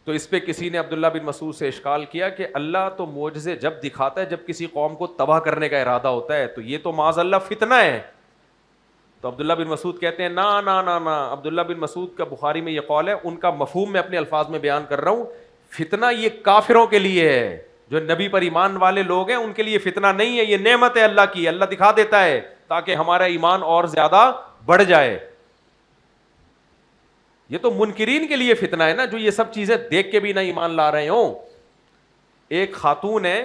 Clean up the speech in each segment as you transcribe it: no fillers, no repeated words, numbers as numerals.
تو اس پہ کسی نے عبداللہ بن مسعود سے اشکال کیا کہ اللہ تو معجزے جب دکھاتا ہے جب کسی قوم کو تباہ کرنے کا ارادہ ہوتا ہے، تو یہ تو معاذ اللہ فتنہ ہے. تو عبداللہ بن مسعود کہتے ہیں نا نا نا نا، عبداللہ بن مسعود کا بخاری میں یہ قول ہے، ان کا مفہوم میں اپنے الفاظ میں بیان کر رہا ہوں. فتنہ یہ کافروں کے لیے ہے، جو نبی پر ایمان والے لوگ ہیں ان کے لیے فتنہ نہیں ہے، یہ نعمت ہے اللہ کی، اللہ دکھا دیتا ہے تاکہ ہمارا ایمان اور زیادہ بڑھ جائے. یہ تو منکرین کے لیے فتنہ ہے نا، جو یہ سب چیزیں دیکھ کے بھی نہ ایمان لا رہے ہوں. ایک خاتون ہے،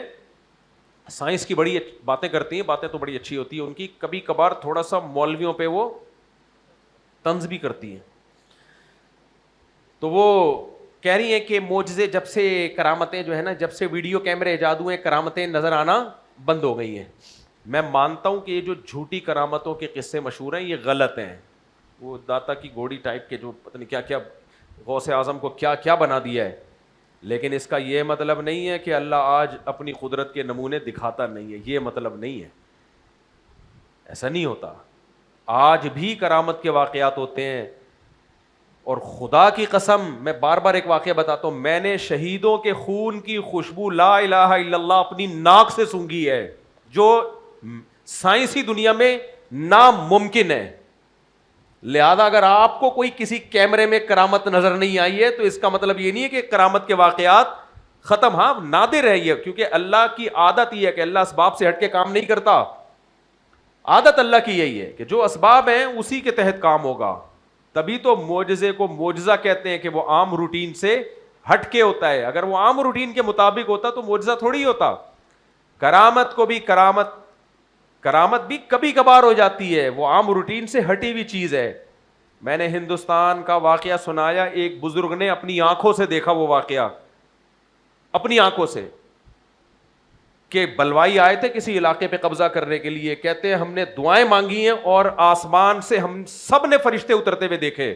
سائنس کی بڑی باتیں کرتی ہیں، باتیں تو بڑی اچھی ہوتی ہیں ان کی، کبھی کبھار تھوڑا سا مولویوں پہ وہ طنز بھی کرتی ہیں. تو وہ کہہ رہی ہیں کہ معجزے جب سے کرامتیں جو ہے نا، جب سے ویڈیو کیمرے ایجاد ہوئے کرامتیں نظر آنا بند ہو گئی ہیں. میں مانتا ہوں کہ یہ جو جھوٹی کرامتوں کے قصے مشہور ہیں یہ غلط ہیں. وہ داتا کی گھوڑی ٹائپ کے جو پتہ نہیں کیا کیا غوث اعظم کو کیا کیا بنا دیا ہے، لیکن اس کا یہ مطلب نہیں ہے کہ اللہ آج اپنی قدرت کے نمونے دکھاتا نہیں ہے، یہ مطلب نہیں ہے، ایسا نہیں ہوتا. آج بھی کرامت کے واقعات ہوتے ہیں. اور خدا کی قسم میں بار بار ایک واقعہ بتاتا ہوں، میں نے شہیدوں کے خون کی خوشبو لا الہ الا اللہ اپنی ناک سے سونگھی ہے، جو سائنسی دنیا میں ناممکن ہے. لہذا اگر آپ کو کوئی کسی کیمرے میں کرامت نظر نہیں آئی ہے تو اس کا مطلب یہ نہیں ہے کہ کرامت کے واقعات ختم، ہاں نادر ہے یہ، کیونکہ اللہ کی عادت یہ ہے کہ اللہ اسباب سے ہٹ کے کام نہیں کرتا. عادت اللہ کی یہی ہے کہ جو اسباب ہیں اسی کے تحت کام ہوگا. تبھی تو معجزے کو معجزہ کہتے ہیں کہ وہ عام روٹین سے ہٹ کے ہوتا ہے. اگر وہ عام روٹین کے مطابق ہوتا تو معجزہ تھوڑی ہوتا. کرامت کو بھی کرامت بھی کبھی کبھار ہو جاتی ہے، وہ عام روٹین سے ہٹی ہوئی چیز ہے. میں نے ہندوستان کا واقعہ سنایا، ایک بزرگ نے اپنی آنکھوں سے دیکھا وہ واقعہ، اپنی آنکھوں سے، کہ بلوائی آئے تھے کسی علاقے پہ قبضہ کرنے کے لیے. کہتے ہیں ہم نے دعائیں مانگی ہیں اور آسمان سے ہم سب نے فرشتے اترتے ہوئے دیکھے.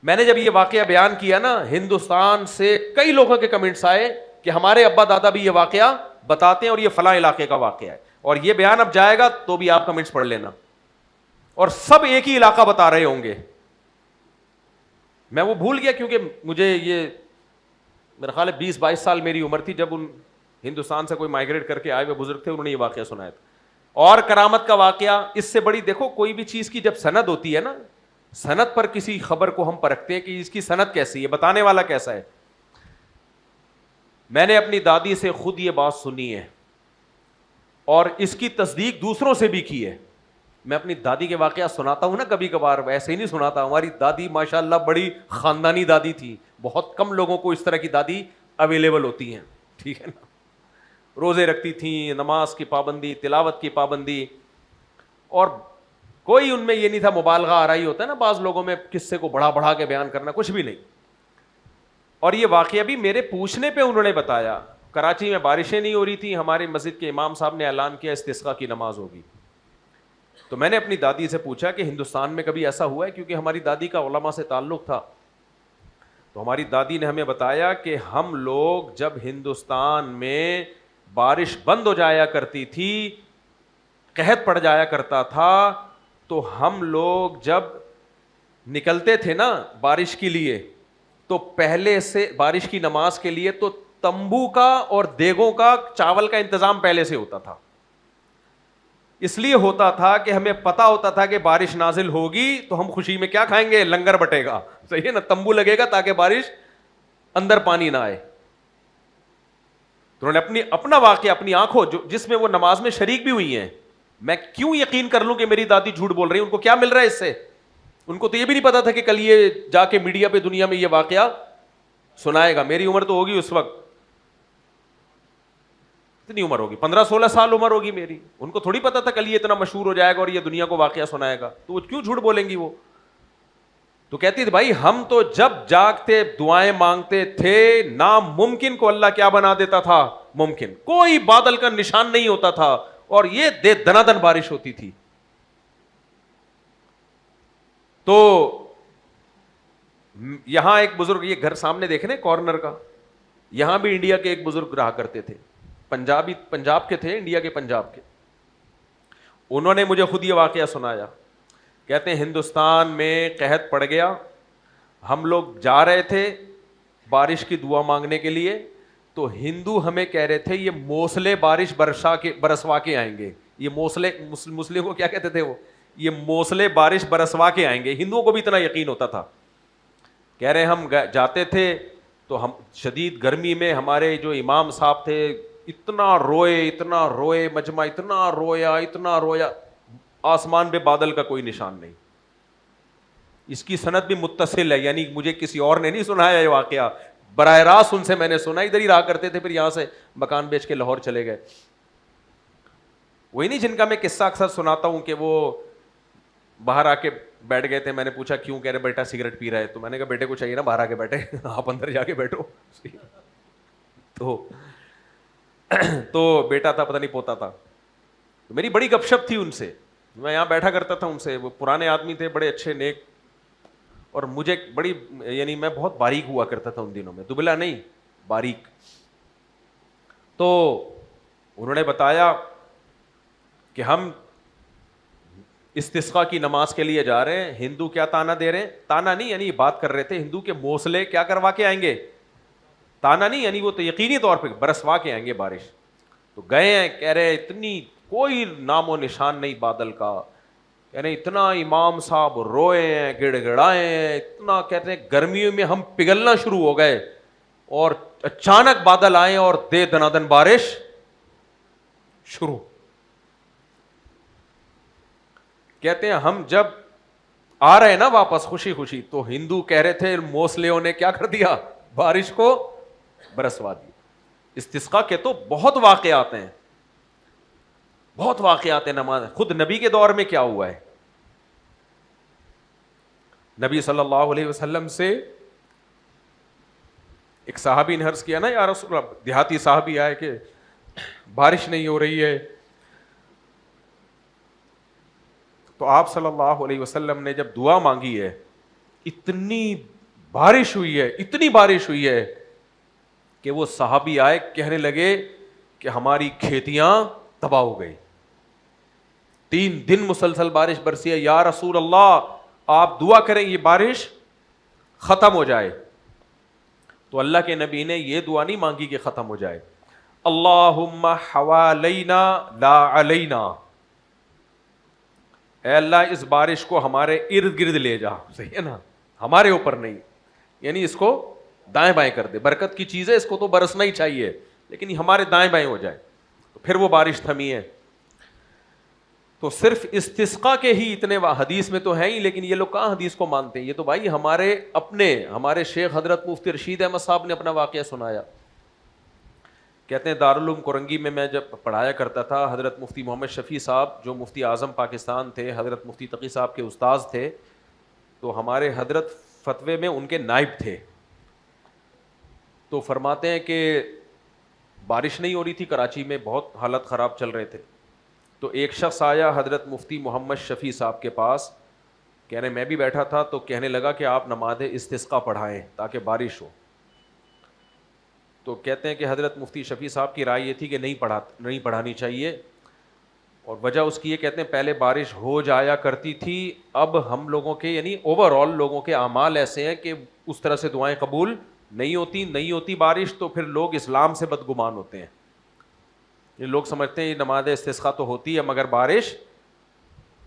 میں نے جب یہ واقعہ بیان کیا نا، ہندوستان سے کئی لوگوں کے کمنٹس آئے کہ ہمارے ابا دادا بھی یہ واقعہ بتاتے ہیں اور یہ فلاں علاقے کا واقعہ ہے، اور یہ بیان اب جائے گا تو بھی آپ کمنٹس پڑھ لینا، اور سب ایک ہی علاقہ بتا رہے ہوں گے. میں وہ بھول گیا کیونکہ مجھے یہ میرا خیال ہے 20-22 سال میری عمر تھی جب ان ہندوستان سے کوئی مائگریٹ کر کے آئے ہوئے بزرگ تھے، انہوں نے یہ واقعہ سنایا تھا. اور کرامت کا واقعہ اس سے بڑی، دیکھو کوئی بھی چیز کی جب سند ہوتی ہے نا، سند پر کسی خبر کو ہم پرکھتے ہیں کہ اس کی سند کیسی ہے، بتانے والا کیسا ہے. میں نے اپنی دادی سے خود یہ بات سنی ہے اور اس کی تصدیق دوسروں سے بھی کی ہے. میں اپنی دادی کے واقعہ سناتا ہوں نا کبھی کبھار، ویسے ہی نہیں سناتا. ہماری دادی ماشاءاللہ بڑی خاندانی دادی تھی، بہت کم لوگوں کو اس طرح کی دادی اویلیبل ہوتی ہیں، ٹھیک ہے نا. روزے رکھتی تھیں، نماز کی پابندی، تلاوت کی پابندی، اور کوئی ان میں یہ نہیں تھا مبالغہ آ رہا ہی ہوتا ہے نا بعض لوگوں میں، قصے کو بڑھا بڑھا کے بیان کرنا، کچھ بھی نہیں. اور یہ واقعہ بھی میرے پوچھنے پہ انہوں نے بتایا. کراچی میں بارشیں نہیں ہو رہی تھیں، ہمارے مسجد کے امام صاحب نے اعلان کیا استسقاء کی نماز ہوگی. تو میں نے اپنی دادی سے پوچھا کہ ہندوستان میں کبھی ایسا ہوا ہے، کیونکہ ہماری دادی کا علماء سے تعلق تھا. تو ہماری دادی نے ہمیں بتایا کہ ہم لوگ جب ہندوستان میں بارش بند ہو جایا کرتی تھی، قحط پڑ جایا کرتا تھا، تو ہم لوگ جب نکلتے تھے نا بارش کے لیے، تو پہلے سے بارش کی نماز کے لیے تو تمبو کا اور دیگوں کا، چاول کا انتظام پہلے سے ہوتا تھا. اس لیے ہوتا تھا کہ ہمیں پتا ہوتا تھا کہ بارش نازل ہوگی تو ہم خوشی میں کیا کھائیں گے، لنگر بٹے گا، صحیح ہے نا، تمبو لگے گا تاکہ بارش اندر پانی نہ آئے. تو انہوں نے اپنا واقعہ اپنی آنکھوں، جس میں وہ نماز میں شریک بھی ہوئی ہیں. میں کیوں یقین کر لوں کہ میری دادی جھوٹ بول رہی ہے؟ ان کو کیا مل رہا ہے اس سے؟ ان کو تو یہ بھی نہیں پتا تھا کہ کل یہ جا کے میڈیا پہ دنیا میں یہ واقعہ سنائے گا. میری عمر تو ہوگی اس وقت، کتنی عمر ہوگی، 15-16 سال عمر ہوگی میری. ان کو تھوڑی پتا تھا کل یہ اتنا مشہور ہو جائے گا اور یہ دنیا کو واقعہ سنائے گا. تو وہ کیوں جھوٹ بولیں گی وہ؟ تو کہتی تھی بھائی ہم تو جب جاگتے دعائیں مانگتے تھے، ناممکن کو اللہ کیا بنا دیتا تھا ممکن. کوئی بادل کا نشان نہیں ہوتا تھا اور یہ دنا دن بارش ہوتی تھی. تو یہاں ایک بزرگ، یہ گھر سامنے دیکھنے کارنر کا، یہاں بھی انڈیا کے ایک بزرگ رہا کرتے تھے، پنجاب کے تھے، انڈیا کے پنجاب کے. انہوں نے مجھے خود یہ واقعہ سنایا. کہتے ہیں ہندوستان میں قحط پڑ گیا ہم لوگ جا رہے تھے بارش کی دعا مانگنے کے لیے, تو ہندو ہمیں کہہ رہے تھے یہ موسلے بارش برسوا کے آئیں گے. یہ موسلے مسلم کو کیا کہتے تھے وہ, یہ موسلے بارش برسوا کے آئیں گے. ہندوؤں کو بھی اتنا یقین ہوتا تھا. کہہ رہے ہم جاتے تھے تو ہم شدید گرمی میں, ہمارے جو امام صاحب تھے اتنا روئے مجمع, اتنا رویا, آسمان پہ بادل کا کوئی نشان نہیں. اس کی سند بھی متصل ہے, یعنی مجھے کسی اور نے نہیں سنایا یہ واقعہ, براہ راست ان سے میں نے سنا. ادھر ہی رہا کرتے تھے, پھر یہاں سے مکان بیچ کے لاہور چلے گئے. وہی نہیں جن کا میں قصہ اکثر سناتا ہوں کہ وہ باہر آ کے بیٹھ گئے تھے. میں نے پوچھا کیوں, کہہ رہے بیٹا سگریٹ پی رہا ہے. تو میں نے کہا بیٹے کو چاہیے نا باہر آ کے بیٹھے, آپ اندر جا کے بیٹھو. تو بیٹا تھا, پتہ نہیں پوتا تھا. تو میری بڑی گپ شپ تھی ان سے, میں یہاں بیٹھا کرتا تھا ان سے. وہ پرانے آدمی تھے, بڑے اچھے نیک, اور مجھے بڑی, یعنی میں بہت باریک ہوا کرتا تھا ان دنوں میں, دبلا نہیں باریک. تو انہوں نے بتایا کہ ہم استسقاء کی نماز کے لیے جا رہے ہیں. ہندو کیا تانا دے رہے ہیں, تانا نہیں یعنی بات کر رہے تھے ہندو کے موسلے کیا کروا کے آئیں گے, تانا نہیں یعنی وہ تو یقینی طور پہ برسوا کے آئیں گے بارش. تو گئے ہیں, کہہ رہے اتنی کوئی نام و نشان نہیں بادل کا, یعنی اتنا امام صاحب روئے ہیں, گڑ گڑائے ہیں, اتنا کہتے ہیں گرمیوں میں ہم پگھلنا شروع ہو گئے, اور اچانک بادل آئے اور دے دنادن بارش شروع. کہتے ہیں ہم جب آ رہے نا واپس خوشی خوشی, تو ہندو کہہ رہے تھے موسلیوں نے کیا کر دیا, بارش کو برسوا دی. استسقاء کے تو بہت واقعات ہیں, بہت واقعات ہیں. نماز خود نبی کے دور میں کیا ہوا ہے, نبی صلی اللہ علیہ وسلم سے ایک صحابی نے عرض کیا نا, یا رسول اللہ, دیہاتی صحابی آئے کہ بارش نہیں ہو رہی ہے. تو آپ صلی اللہ علیہ وسلم نے جب دعا مانگی ہے, اتنی بارش ہوئی ہے, اتنی بارش ہوئی ہے کہ وہ صحابی آئے, کہنے لگے کہ ہماری کھیتیاں تباہ ہو گئی. 3 دن مسلسل بارش برسی ہے, یا رسول اللہ آپ دعا کریں یہ بارش ختم ہو جائے. تو اللہ کے نبی نے یہ دعا نہیں مانگی کہ ختم ہو جائے, اللہم حوالینا لا علینا, اے اللہ اس بارش کو ہمارے ارد گرد لے جا. صحیح ہے نا, ہمارے اوپر نہیں, یعنی اس کو دائیں بائیں کر دے. برکت کی چیز ہے, اس کو تو برسنا ہی چاہیے, لیکن ہمارے دائیں بائیں ہو جائے. تو پھر وہ بارش تھمی ہے. تو صرف استسقاء کے ہی اتنے حدیث میں تو ہیں ہی, لیکن یہ لوگ کہاں حدیث کو مانتے ہیں. یہ تو بھائی ہمارے شیخ حضرت مفتی رشید احمد صاحب نے اپنا واقعہ سنایا. کہتے ہیں دارالعلوم کورنگی میں جب پڑھایا کرتا تھا, حضرت مفتی محمد شفیع صاحب جو مفتی اعظم پاکستان تھے, حضرت مفتی تقی صاحب کے استاذ تھے, تو ہمارے حضرت فتوے میں ان کے نائب تھے. تو فرماتے ہیں کہ بارش نہیں ہو رہی تھی کراچی میں, بہت حالت خراب چل رہے تھے. تو ایک شخص آیا حضرت مفتی محمد شفیع صاحب کے پاس, کہہ رہے میں بھی بیٹھا تھا, تو کہنے لگا کہ آپ نماز استسقاء پڑھائیں تاکہ بارش ہو. تو کہتے ہیں کہ حضرت مفتی شفیع صاحب کی رائے یہ تھی کہ نہیں پڑھانی چاہیے, اور وجہ اس کی یہ کہتے ہیں پہلے بارش ہو جایا کرتی تھی, اب ہم لوگوں کے یعنی اوور آل لوگوں کے اعمال ایسے ہیں کہ اس طرح سے دعائیں قبول نہیں ہوتی بارش, تو پھر لوگ اسلام سے بدگمان ہوتے ہیں. یہ لوگ سمجھتے ہیں یہ نماز استسقاء تو ہوتی ہے مگر بارش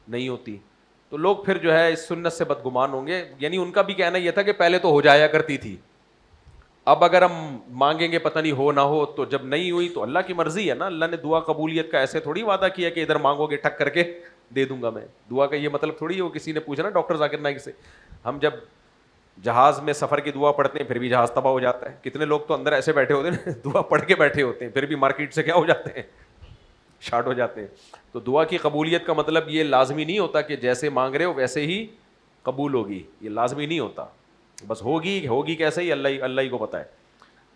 نہیں ہوتی, تو لوگ پھر جو ہے اس سنت سے بدگمان ہوں گے. یعنی ان کا بھی کہنا یہ تھا کہ پہلے تو ہو جایا کرتی تھی, اب اگر ہم مانگیں گے پتہ نہیں ہو نہ ہو, تو جب نہیں ہوئی تو اللہ کی مرضی ہے نا. اللہ نے دعا قبولیت کا ایسے تھوڑی وعدہ کیا کہ ادھر مانگو گے ٹھک کر کے دے دوں گا میں. دعا کا یہ مطلب تھوڑی ہے. وہ کسی نے پوچھا نا ڈاکٹر ذاکر نائک سے, ہم جب جہاز میں سفر کی دعا پڑھتے ہیں پھر بھی جہاز تباہ ہو جاتا ہے. کتنے لوگ تو اندر ایسے بیٹھے ہوتے ہیں دعا پڑھ کے بیٹھے ہوتے ہیں, پھر بھی مارکیٹ سے کیا ہو جاتے ہیں, شارٹ ہو جاتے ہیں. تو دعا کی قبولیت کا مطلب یہ لازمی نہیں ہوتا کہ جیسے مانگ رہے ہو ویسے ہی قبول ہوگی, یہ لازمی نہیں ہوتا. بس ہوگی کیسے ہی اللہ ہی کو پتہ ہے.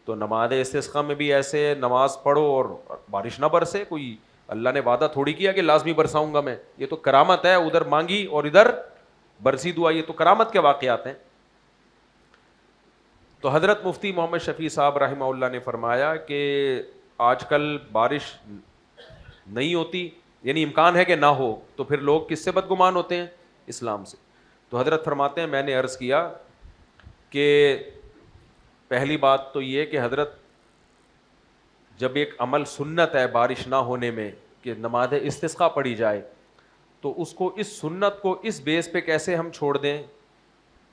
تو نماز استسقاء میں بھی ایسے نماز پڑھو اور بارش نہ برسے, کوئی اللہ نے وعدہ تھوڑی کیا کہ لازمی برساؤں گا میں. یہ تو کرامت ہے, ادھر مانگی اور ادھر برسی دعا, یہ تو کرامت کے واقعات ہیں. تو حضرت مفتی محمد شفیع صاحب رحمہ اللہ نے فرمایا کہ آج کل بارش نہیں ہوتی, یعنی امکان ہے کہ نہ ہو, تو پھر لوگ کس سے بدگمان ہوتے ہیں, اسلام سے. تو حضرت فرماتے ہیں میں نے عرض کیا کہ پہلی بات تو یہ کہ حضرت جب ایک عمل سنت ہے بارش نہ ہونے میں کہ نماز استسقاء پڑھی جائے، تو اس کو اس سنت کو اس بیس پہ کیسے ہم چھوڑ دیں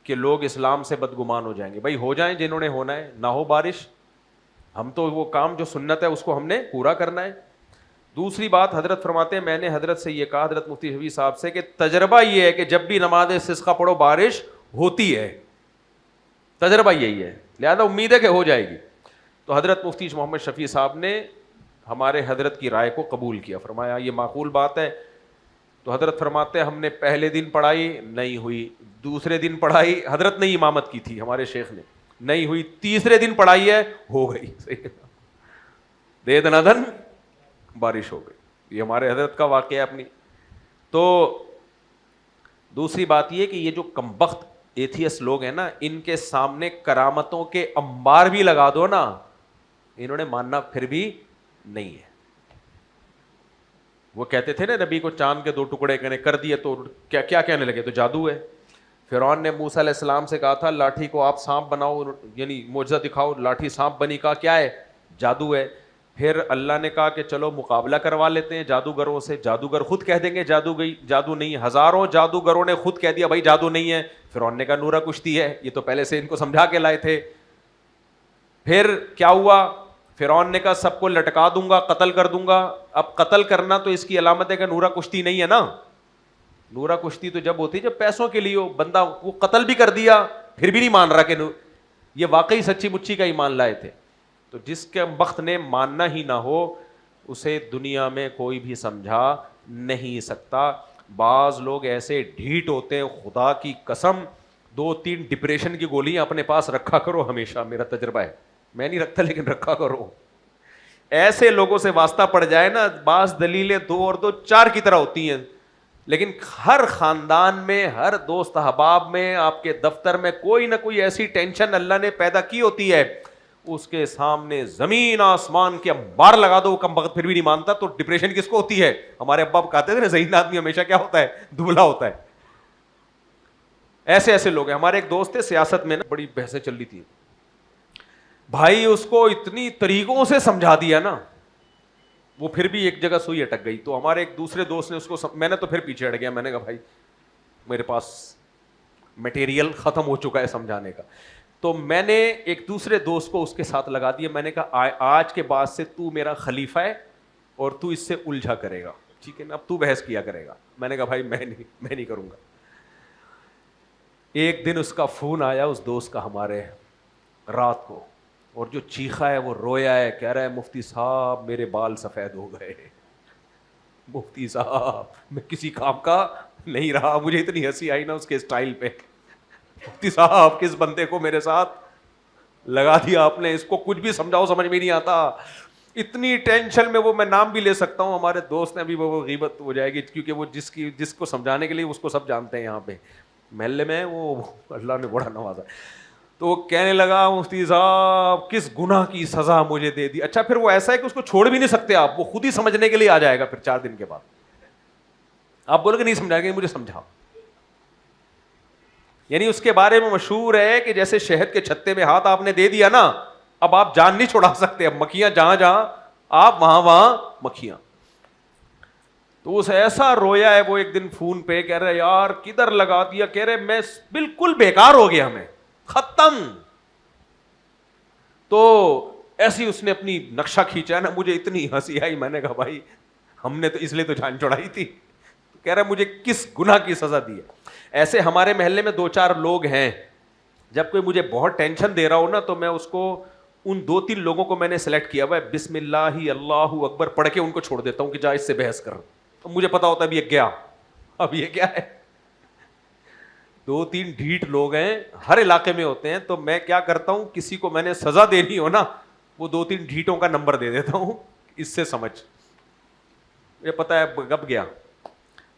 کہ لوگ اسلام سے بدگمان ہو جائیں گے؟ بھائی ہو جائیں جنہوں نے ہونا ہے، نہ ہو بارش، ہم تو وہ کام جو سنت ہے اس کو ہم نے پورا کرنا ہے۔ دوسری بات حضرت فرماتے ہیں، میں نے حضرت سے یہ کہا، حضرت مفتی شفیع صاحب سے، کہ تجربہ یہ ہے کہ جب بھی نماز استسقاء پڑھو بارش ہوتی ہے، تجربہ یہی ہے، لہذا امید ہے کہ ہو جائے گی۔ تو حضرت مفتی محمد شفیع صاحب نے ہمارے حضرت کی رائے کو قبول کیا، فرمایا یہ معقول بات ہے۔ تو حضرت فرماتے ہیں ہم نے پہلے دن پڑھائی نہیں ہوئی، دوسرے دن پڑھائی، حضرت نے امامت کی تھی ہمارے شیخ نے، نہیں ہوئی، تیسرے دن پڑھائی ہے، ہو گئی، دے دنادن بارش ہو گئی۔ یہ ہمارے حضرت کا واقعہ ہے اپنی۔ تو دوسری بات یہ کہ یہ جو کمبخت ایتھیس لوگ ہیں نا، ان کے سامنے کرامتوں کے انبار بھی لگا دو نا، انہوں نے ماننا پھر بھی نہیں ہے۔ وہ کہتے تھے نا نبی کو چاند کے 2 ٹکڑے کر دیے تو کیا کہنے لگے؟ تو جادو ہے۔ فرعون نے موسیٰ علیہ السلام سے کہا تھا لاٹھی کو آپ سانپ بناؤ، یعنی معجزہ دکھاؤ، لاٹھی سانپ بنی، کہا کیا ہے؟ جادو ہے۔ پھر اللہ نے کہا کہ چلو مقابلہ کروا لیتے ہیں جادوگروں سے، جادوگر خود کہہ دیں گے جادو نہیں، ہزاروں جادوگروں نے خود کہہ دیا بھائی جادو نہیں ہے۔ فرعون نے کہا نورہ کشتی ہے، یہ تو پہلے سے ان کو سمجھا کے لائے تھے۔ پھر کیا ہوا؟ فرعون نے کہا سب کو لٹکا دوں گا، قتل کر دوں گا۔ اب قتل کرنا تو اس کی علامت ہے کہ نورہ کشتی نہیں ہے نا۔ نورہ کشتی تو جب ہوتی ہے جب پیسوں کے لیے بندہ وہ قتل بھی کر دیا پھر بھی نہیں مان رہا کہ یہ واقعی سچی مچی کا ایمان لائے تھے۔ تو جس کے وقت نے ماننا ہی نہ ہو اسے دنیا میں کوئی بھی سمجھا نہیں سکتا۔ بعض لوگ ایسے ڈھیٹ ہوتے ہیں، خدا کی قسم 2-3 ڈپریشن کی گولیاں اپنے پاس رکھا کرو ہمیشہ، میرا تجربہ ہے، میں نہیں رکھتا لیکن رکھا کرو۔ ایسے لوگوں سے واسطہ پڑ جائے نا، بعض دلیلیں 2 اور 2 4 کی طرح ہوتی ہیں، لیکن ہر خاندان میں، ہر دوست احباب میں، آپ کے دفتر میں کوئی نہ کوئی ایسی ٹینشن اللہ نے پیدا کی ہوتی ہے، اس کے سامنے زمین آسمان کے انبار لگا دو، وہ کم بخت پھر بھی نہیں مانتا۔ تو ڈپریشن کس کو ہوتی ہے؟ ہمارے ابا کہتے تھے نا ذہین آدمی ہمیشہ کیا ہوتا ہے؟ دبلا ہوتا ہے۔ ایسے لوگ ہیں۔ ہمارے ایک دوست تھے سیاست میں نا، بڑی بحثیں چل رہی تھی، بھائی اس کو اتنی طریقوں سے سمجھا دیا نا، وہ پھر بھی ایک جگہ سوئی اٹک گئی۔ تو ہمارے ایک دوسرے دوست نے اس کو میں نے تو پھر پیچھے ہٹ گیا، میں نے کہا بھائی میرے پاس مٹیریل ختم ہو چکا ہے سمجھانے کا۔ تو میں نے ایک دوسرے دوست کو اس کے ساتھ لگا دیا، میں نے کہا آج کے بعد سے تو میرا خلیفہ ہے اور تو اس سے الجھا کرے گا، ٹھیک ہے نا، اب تو بحث کیا کرے گا۔ میں نے کہا بھائی میں نہیں کروں گا۔ ایک دن اس کا فون آیا اس دوست کا ہمارے رات کو، اور جو چیخا ہے وہ رویا ہے، کہہ رہا ہے مفتی صاحب میرے بال سفید ہو گئے، مفتی صاحب میں کسی کام کا نہیں رہا۔ مجھے اتنی ہنسی آئی نا اس کے اسٹائل پہ، مفتی صاحب کس بندے کو میرے ساتھ لگا دیا آپ نے، اس کو کچھ بھی سمجھاؤ سمجھ میں نہیں آتا۔ اتنی ٹینشن میں، وہ میں نام بھی لے سکتا ہوں، ہمارے دوست نے بھی، وہ غیبت ہو جائے گی کیونکہ وہ جس کو سمجھانے کے لیے اس کو سب جانتے ہیں یہاں پہ محلے میں، وہ اللہ نے بڑا نوازا۔ تو وہ کہنے لگا مفتی صاحب کس گناہ کی سزا مجھے دے دی۔ اچھا پھر وہ ایسا ہے کہ اس کو چھوڑ بھی نہیں سکتے آپ، وہ خود ہی سمجھنے کے لیے آ جائے گا، پھر 4 دن کے بعد آپ بولو گے نہیں سمجھائے گا، مجھے سمجھاؤ۔ یعنی اس کے بارے میں مشہور ہے کہ جیسے شہد کے چھتے میں ہاتھ آپ نے دے دیا نا، اب آپ جان نہیں چھڑا سکتے، اب مکھیاں جہاں جہاں آپ وہاں مکھیاں۔ تو اس ایسا رویا ہے وہ ایک دن فون پہ، کہہ رہے یار کدھر لگا دیا، کہہ رہے میں بالکل بیکار ہو گیا، ہمیں ختم۔ تو ایسی اس نے اپنی نقشہ کھینچا نا، مجھے اتنی ہنسی آئی، میں نے کہا بھائی ہم نے تو اس لیے تو جان چھڑائی تھی۔ کہہ رہا مجھے کس گناہ کی سزا دی ہے۔ ایسے ہمارے محلے میں 2-4 لوگ ہیں، جب کوئی مجھے بہت ٹینشن دے رہا ہو نا تو میں اس کو ان 2-3 لوگوں کو میں نے سلیکٹ کیا ہوا ہے، بسم اللہ اللہ اکبر پڑھ کے ان کو چھوڑ دیتا ہوں کہ جا اس سے بحث کر۔ تو مجھے پتا ہوتا ہے اب یہ گیا، اب یہ کیا ہے۔ 2-3 ڈھیٹ لوگ ہیں، ہر علاقے میں ہوتے ہیں، تو میں کیا کرتا ہوں کسی کو میں نے سزا دینی ہو نا، وہ 2-3 ڈھیٹوں کا نمبر دے دیتا ہوں، اس سے سمجھ، یہ پتا ہے گب گیا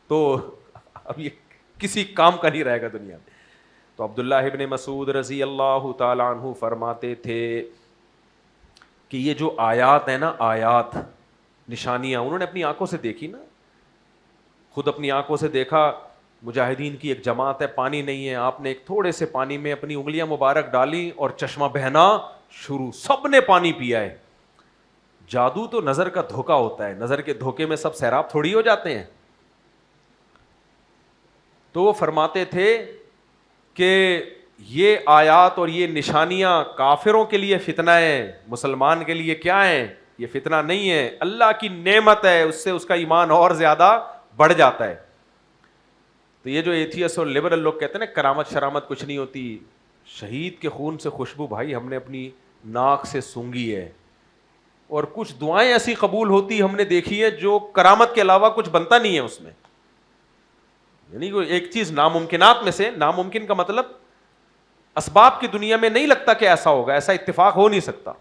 تو اب یہ کسی کام کا نہیں رہے گا دنیا میں۔ تو عبداللہ ابن مسعود رضی اللہ تعالیٰ عنہ فرماتے تھے کہ یہ جو آیات ہیں نا، آیات نشانیاں انہوں نے اپنی آنکھوں سے دیکھی نا، خود اپنی آنکھوں سے دیکھا، مجاہدین کی ایک جماعت ہے, پانی نہیں ہے, آپ نے ایک تھوڑے سے پانی میں اپنی انگلیاں مبارک ڈالی اور چشمہ بہنا شروع, سب نے پانی پیا ہے. جادو تو نظر کا دھوکہ ہوتا ہے, نظر کے دھوکے میں سب سیراب تھوڑی ہو جاتے ہیں. تو وہ فرماتے تھے کہ یہ آیات اور یہ نشانیاں کافروں کے لیے فتنہ ہے, مسلمان کے لیے کیا ہیں؟ یہ فتنہ نہیں ہے, اللہ کی نعمت ہے, اس سے اس کا ایمان اور زیادہ بڑھ جاتا ہے. تو یہ جو ایتھیس اور لبرل لوگ کہتے ہیں نا کرامت شرامت کچھ نہیں ہوتی, شہید کے خون سے خوشبو بھائی ہم نے اپنی ناک سے سونگھی ہے, اور کچھ دعائیں ایسی قبول ہوتی ہم نے دیکھی ہے جو کرامت کے علاوہ کچھ بنتا نہیں ہے اس میں. یعنی کوئی ایک چیز ناممکنات میں سے, ناممکن کا مطلب اسباب کی دنیا میں نہیں لگتا کہ ایسا ہوگا, ایسا اتفاق ہو نہیں سکتا.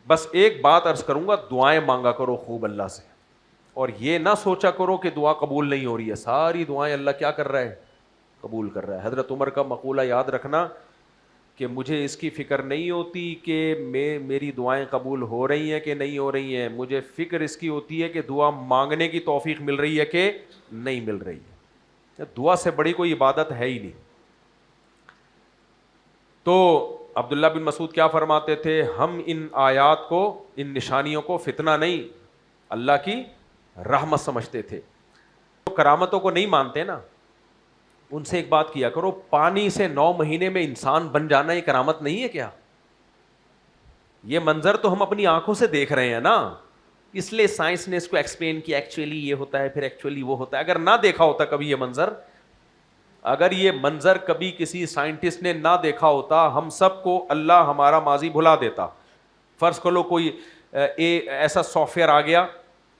بس ایک بات عرض کروں گا, دعائیں مانگا کرو خوب اللہ سے, اور یہ نہ سوچا کرو کہ دعا قبول نہیں ہو رہی ہے. ساری دعائیں اللہ کیا کر رہا ہے؟ قبول کر رہا ہے. حضرت عمر کا مقولہ یاد رکھنا کہ مجھے اس کی فکر نہیں ہوتی کہ میری دعائیں قبول ہو رہی ہیں کہ نہیں ہو رہی ہیں, مجھے فکر اس کی ہوتی ہے کہ دعا مانگنے کی توفیق مل رہی ہے کہ نہیں مل رہی ہے. دعا سے بڑی کوئی عبادت ہے ہی نہیں. تو عبداللہ بن مسعود کیا فرماتے تھے, ہم ان آیات کو, ان نشانیوں کو فتنہ نہیں اللہ کی رحمت سمجھتے تھے. تو کرامتوں کو نہیں مانتے نا, ان سے ایک بات کیا کرو, پانی سے 9 مہینے میں انسان بن جانا یہ کرامت نہیں ہے کیا؟ یہ منظر تو ہم اپنی آنکھوں سے دیکھ رہے ہیں نا, اس لیے سائنس نے اس کو ایکسپلین کیا, ایکچولی یہ ہوتا ہے, پھر ایکچولی وہ ہوتا ہے. اگر نہ دیکھا ہوتا کبھی یہ منظر, اگر یہ منظر کبھی کسی سائنٹسٹ نے نہ دیکھا ہوتا, ہم سب کو اللہ ہمارا ماضی بھلا دیتا. فرض کر لو کوئی ایسا سافٹ ویئر آ گیا,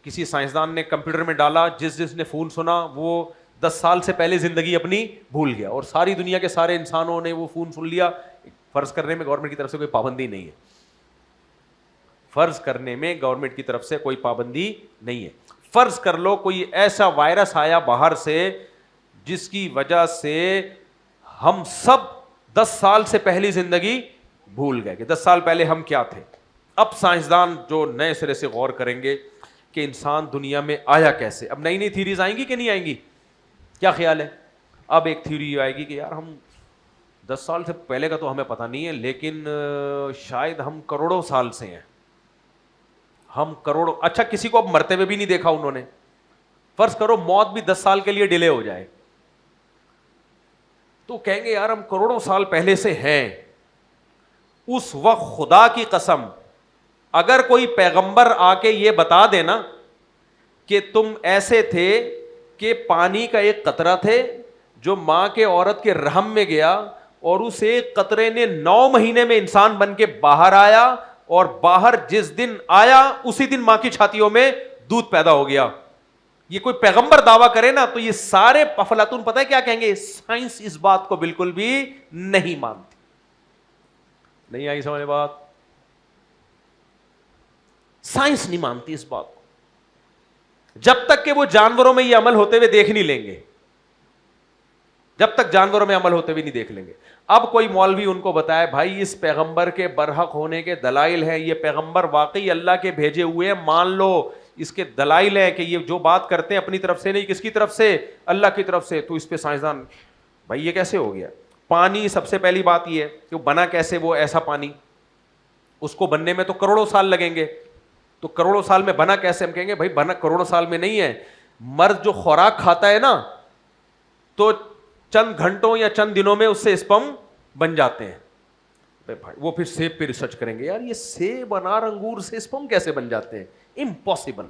کسی سائنسدان نے کمپیوٹر میں ڈالا, جس نے فون سنا وہ 10 سال سے پہلے زندگی اپنی بھول گیا, اور ساری دنیا کے سارے انسانوں نے وہ فون سن لیا. فرض کرنے میں گورنمنٹ کی طرف سے کوئی پابندی نہیں ہے, فرض کرنے میں گورنمنٹ کی طرف سے کوئی پابندی نہیں ہے. فرض کر لو کوئی ایسا وائرس آیا باہر سے جس کی وجہ سے ہم سب 10 سال سے پہلی زندگی بھول گئے کہ 10 سال پہلے ہم کیا تھے. اب سائنسدان جو نئے سرے سے غور کریں گے کہ انسان دنیا میں آیا کیسے. اب نئی نئی تھیوریز آئیں گی کہ نہیں آئیں گی؟ کیا خیال ہے؟ اب ایک تھیوری آئے گی کہ یار ہم 10 سال سے پہلے کا تو ہمیں پتہ نہیں ہے, لیکن شاید ہم کروڑوں سال سے ہیں, ہم کروڑوں. اچھا کسی کو اب مرتے ہوئے بھی نہیں دیکھا انہوں نے, فرض کرو موت بھی 10 سال کے لیے ڈیلے ہو جائے, تو کہیں گے یار ہم کروڑوں سال پہلے سے ہیں. اس وقت خدا کی قسم اگر کوئی پیغمبر آ کے یہ بتا دینا کہ تم ایسے تھے کہ پانی کا ایک قطرہ تھے جو ماں کے عورت کے رحم میں گیا, اور اس ایک قطرے نے 9 مہینے میں انسان بن کے باہر آیا, اور باہر جس دن آیا اسی دن ماں کی چھاتیوں میں دودھ پیدا ہو گیا. یہ کوئی پیغمبر دعویٰ کرے نا تو یہ سارے افلاطون پتہ ہے کیا کہیں گے؟ سائنس اس بات کو بالکل بھی نہیں مانتی. نہیں آئی سمجھ بات؟ سائنس نہیں مانتی اس بات کو, جب تک کہ وہ جانوروں میں یہ عمل ہوتے ہوئے دیکھ نہیں لیں گے, جب تک جانوروں میں عمل ہوتے ہوئے نہیں دیکھ لیں گے. اب کوئی مولوی ان کو بتائے بھائی اس پیغمبر کے برحق ہونے کے دلائل ہیں, یہ پیغمبر واقعی اللہ کے بھیجے ہوئے ہیں, مان لو اس کے دلائل ہیں کہ یہ جو بات کرتے ہیں اپنی طرف سے نہیں, کس کی طرف سے؟ اللہ کی طرف سے. تو اس پہ سائنسدان بھائی یہ کیسے ہو گیا؟ پانی سب سے پہلی بات یہ ہے کہ وہ بنا کیسے, وہ ایسا پانی اس کو بننے میں تو کروڑوں سال لگیں گے, تو کروڑوں سال میں بنا کیسے؟ ہم کہیں گے بھائی بنا کروڑوں سال میں نہیں ہے, مرد جو خوراک کھاتا ہے نا تو چند گھنٹوں یا چند دنوں میں اس سے اسپم بن جاتے ہیں. بھائی وہ پھر سیب پہ ریسرچ کریں گے, یار یہ سیب انار انگور سے اسپم کیسے بن جاتے ہیں؟ امپاسبل.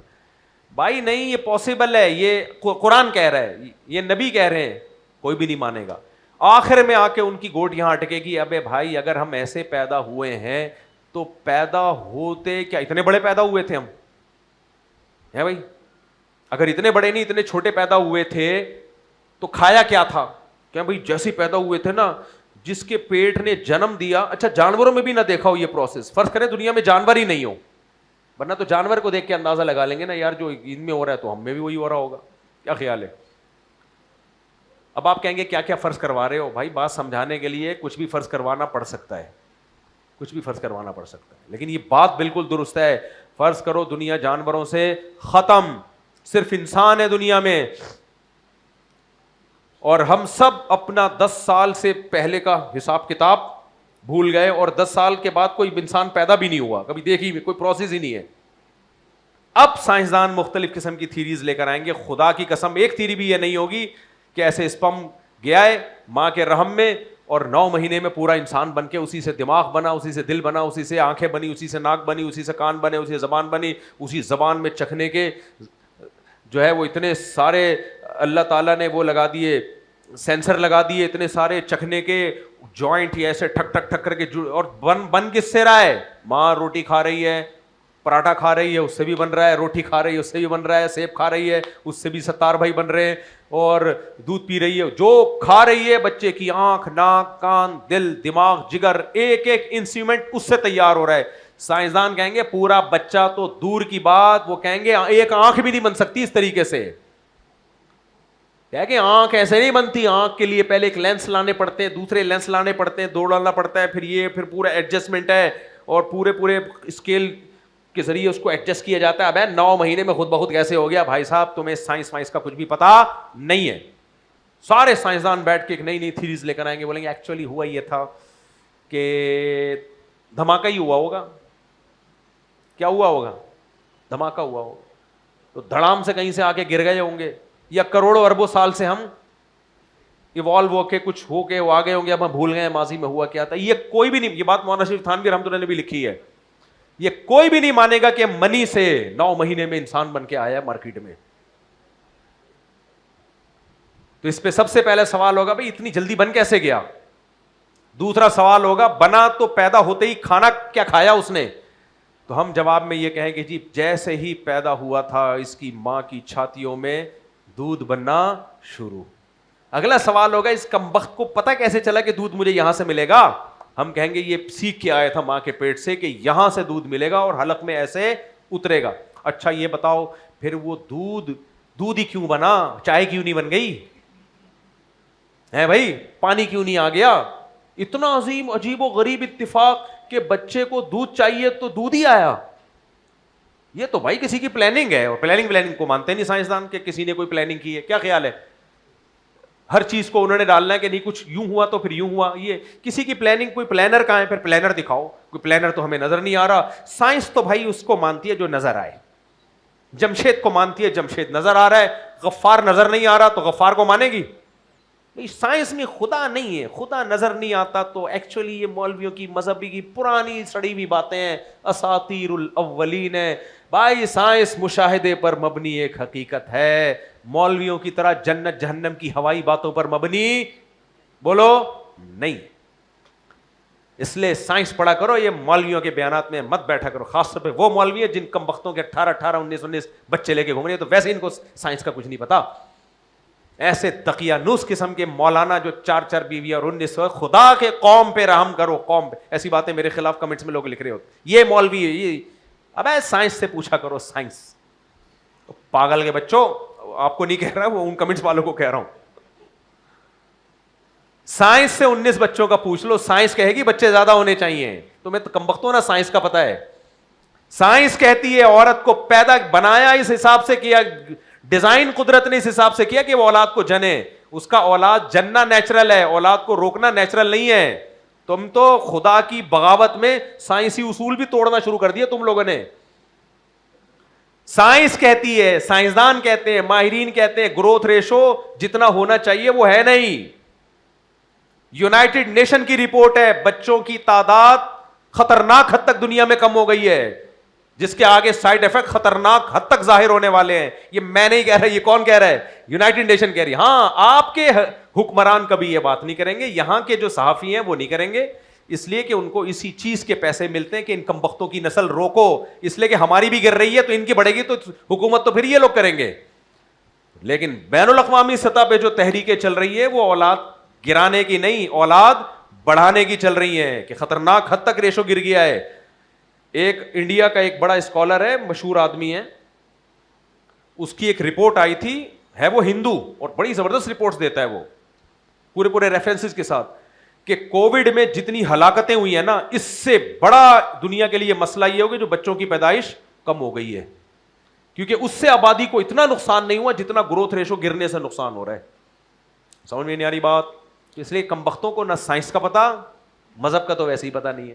بھائی نہیں یہ پاسبل ہے, یہ قرآن کہہ رہا ہے, یہ نبی کہہ رہے ہیں, کوئی بھی نہیں مانے گا. آخر میں آ کے ان کی گوٹ یہاں اٹکے گی, ابے بھائی اگر ہم ایسے پیدا ہوئے ہیں تو پیدا ہوتے کیا اتنے بڑے پیدا ہوئے تھے ہم ہیں بھائی؟ اگر اتنے بڑے نہیں اتنے چھوٹے پیدا ہوئے تھے تو کھایا کیا تھا؟ کیا بھائی جیسے پیدا ہوئے تھے نا, جس کے پیٹ نے جنم دیا. اچھا جانوروں میں بھی نہ دیکھا ہو یہ پروسیس, فرض کریں دنیا میں جانور ہی نہیں ہو, ورنہ تو جانور کو دیکھ کے اندازہ لگا لیں گے نا یار جو ان میں ہو رہا ہے تو ہم میں بھی وہی ہو رہا ہوگا. کیا خیال ہے؟ اب آپ کہیں گے کیا کیا فرض کروا رہے ہو؟ بھائی بات سمجھانے کے لیے کچھ بھی فرض کروانا پڑ سکتا ہے, کچھ بھی فرض کروانا پڑ سکتا ہے, لیکن یہ بات بالکل درست ہے. فرض کرو دنیا جانوروں سے ختم, صرف انسان ہے دنیا میں, اور ہم سب اپنا 10 سال سے پہلے کا حساب کتاب بھول گئے, اور 10 سال کے بعد کوئی انسان پیدا بھی نہیں ہوا, کبھی دیکھی بھی کوئی پروسیس ہی نہیں ہے. اب سائنسدان مختلف قسم کی تھیریز لے کر آئیں گے. خدا کی قسم ایک تھیری بھی یہ نہیں ہوگی کہ ایسے اسپم گیا ہے ماں کے رحم میں اور 9 مہینے میں پورا انسان بن کے اسی سے دماغ بنا, اسی سے دل بنا, اسی سے آنکھیں بنی, اسی سے ناک بنی, اسی سے کان بنے, اسی سے زبان بنی, اسی زبان میں چکھنے کے جو ہے وہ اتنے سارے اللہ تعالیٰ نے وہ لگا دیے, سینسر لگا دیے, اتنے سارے چکھنے کے جوائنٹ ہی ایسے ٹھک ٹھک ٹھک کر کے, اور بن کس سے رہا ہے؟ ماں روٹی کھا رہی ہے, پراٹھا کھا رہی ہے, اس سے بھی بن رہا ہے, روٹی کھا رہی ہے, اس سے بھی بن رہا ہے, سیب کھا رہی ہے, اس سے بھی 70 بھائی بن رہے ہیں, اور دودھ پی رہی ہے. جو کھا رہی ہے بچے کی آنکھ, ناک, کان, دل, دماغ, جگر, ایک ایک انسٹرومنٹ اس سے تیار ہو رہا ہے. سائنسدان کہیں گے پورا بچہ تو دور کی بات, وہ کہیں گے ایک آنکھ بھی نہیں بن سکتی اس طریقے سے. کہ آنکھ ایسے نہیں بنتی, آنکھ کے لیے پہلے ایک لینس لانے پڑتے ہیں, دوسرے لینس لانے پڑتے ہیں, 2 ڈالنا پڑتا ہے, پھر یہ, پھر پورا ایڈجسٹمنٹ ہے, اور پورے اسکیل کے ذریعے اس کو ایڈجسٹ کیا جاتا ہے. اب 9 مہینے میں خود بخود کیسے ہو گیا؟ بھائی صاحب تمہیں سائنس کا کچھ بھی پتا نہیں ہے. سارے سائنسدان بیٹھ کے ایک نئی نئی تھیریز لے کر آئیں گے, بولیں گے ایکچولی ہوا یہ تھا کہ دھماکہ ہی ہوا ہوگا. کیا ہوا ہوگا؟ دھماکہ ہوا ہوگا. تو دھڑام سے کہیں سے آ کے گر گئے ہوں گے, یا کروڑوں اربوں سال سے ہم ایوالو ہو کے کچھ ہو کے وہ آگے ہوں گے, اب ہم بھول گئے ماضی میں ہوا کیا تھا. یہ کوئی بھی نہیں, یہ بات مولانا شریف تھانوی رحمۃ اللہ نے بھی لکھی ہے, یہ کوئی بھی نہیں مانے گا کہ منی سے 9 مہینے میں انسان بن کے آیا ہے مارکیٹ میں. تو اس پہ سب سے پہلے سوال ہوگا بھائی اتنی جلدی بن کیسے گیا. دوسرا سوال ہوگا بنا تو پیدا ہوتے ہی کھانا کیا کھایا اس نے. تو ہم جواب میں یہ کہیں کہ جی جیسے ہی پیدا ہوا تھا اس کی ماں کی چھاتیوں میں دودھ بننا شروع. اگلا سوال ہوگا اس کمبخت کو پتہ کیسے چلا کہ دودھ مجھے یہاں سے ملے گا. ہم کہیں گے یہ سیکھ کے آیا تھا ماں کے پیٹ سے کہ یہاں سے دودھ ملے گا اور حلق میں ایسے اترے گا. اچھا یہ بتاؤ پھر وہ دودھ ہی کیوں بنا, چائے کیوں نہیں بن گئی ہے بھائی, پانی کیوں نہیں آ گیا؟ اتنا عجیب و غریب اتفاق کہ بچے کو دودھ چاہیے تو دودھ ہی آیا. یہ تو بھائی کسی کی پلاننگ ہے, اور پلاننگ کو مانتے نہیں سائنسدان کہ کسی نے کوئی پلاننگ کی ہے. کیا خیال ہے؟ ہر چیز کو انہوں نے ڈالنا ہے کہ نہیں کچھ یوں ہوا تو پھر یوں ہوا. یہ کسی کی پلاننگ, کوئی پلانر کہاں ہے؟ پھر پلانر دکھاؤ. کوئی پلانر تو ہمیں نظر نہیں آ رہا. سائنس تو بھائی اس کو مانتی ہے جو نظر آئے. جمشید کو مانتی ہے جمشید نظر آ رہا ہے, غفار نظر نہیں آ رہا تو غفار کو مانے گی. سائنس میں خدا نہیں ہے, خدا نظر نہیں آتا. تو ایکچولی یہ مولویوں کی مذہبی کی پرانی سڑی ہوئی باتیں ہیں, اساطیر الاولین ہے. بھائی سائنس مشاہدے پر مبنی ایک حقیقت ہے, مولویوں کی طرح جنت جہنم کی ہوائی باتوں پر مبنی بولو نہیں. اس لیے سائنس پڑھا کرو, یہ مولویوں کے بیانات میں مت بیٹھا کرو. خاص طور پہ وہ مولوی ہیں جن کم بختوں کے 18 19 بچے لے کے گھوم رہے ہیں, تو ویسے ان کو سائنس کا کچھ نہیں پتا. ایسے دقیانوس قسم کے مولانا جو 4 بیوی اور 19 خدا کے قوم پہ رحم کرو, قوم پہ ایسی باتیں میرے خلاف کمنٹس میں لوگ لکھ رہے ہوتے, یہ مولوی ہے یہ. اب سائنس سے پوچھا کرو, سائنس. پاگل کے بچوں, آپ کو نہیں کہہ رہا, وہ ان کمنٹس والوں کو کہہ رہا ہوں. سائنس سے 19 بچوں کا پوچھ لو, سائنس کہے گی بچے زیادہ ہونے چاہیے. تمہیں تو کمبختوں نا سائنس کا پتہ ہے. سائنس کہتی ہے عورت کو پیدا بنایا اس حساب سے کیا, ڈیزائن قدرت نے اس حساب سے کیا کہ وہ اولاد کو جنے. اس کا اولاد جننا نیچرل ہے, اولاد کو روکنا نیچرل نہیں ہے. تم تو خدا کی بغاوت میں سائنسی اصول بھی توڑنا شروع کر دیا تم لوگوں نے. سائنس کہتی ہے, سائنسدان کہتے ہیں, ماہرین کہتے ہیں گروتھ ریشو جتنا ہونا چاہیے وہ ہے نہیں. یونائٹڈ نیشن کی رپورٹ ہے, بچوں کی تعداد خطرناک حد تک دنیا میں کم ہو گئی ہے, جس کے آگے سائیڈ افیکٹ خطرناک حد تک ظاہر ہونے والے ہیں. یہ میں نہیں کہہ رہا, یہ کون کہہ رہا ہے؟ یونائٹڈ نیشن کہہ رہی ہے. ہاں آپ کے حکمران کبھی یہ بات نہیں کریں گے, یہاں کے جو صحافی ہیں وہ نہیں کریں گے, اس لیے کہ ان کو اسی چیز کے پیسے ملتے ہیں کہ ان کمبختوں کی نسل روکو. اس لیے کہ ہماری بھی گر رہی ہے تو ان کی بڑھے گی تو حکومت تو پھر یہ لوگ کریں گے. لیکن بین الاقوامی سطح پہ جو تحریکیں چل رہی ہے وہ اولاد گرانے کی نہیں, اولاد بڑھانے کی چل رہی ہیں کہ خطرناک حد تک ریشو گر گیا ہے. ایک انڈیا کا ایک بڑا اسکالر ہے, مشہور آدمی ہے, اس کی ایک رپورٹ آئی تھی, ہے وہ ہندو اور بڑی زبردست رپورٹس دیتا ہے وہ پورے ریفرنسز کے ساتھ, کہ کووڈ میں جتنی ہلاکتیں ہوئی ہیں نا, اس سے بڑا دنیا کے لیے مسئلہ یہ ہوگا جو بچوں کی پیدائش کم ہو گئی ہے, کیونکہ اس سے آبادی کو اتنا نقصان نہیں ہوا جتنا گروتھ ریشو گرنے سے نقصان ہو رہا ہے. سمجھ میں نہیں آ رہی بات؟ اس لیے کم بختوں کو نہ سائنس کا پتا، مذہب کا تو ویسے ہی پتا نہیں ہے.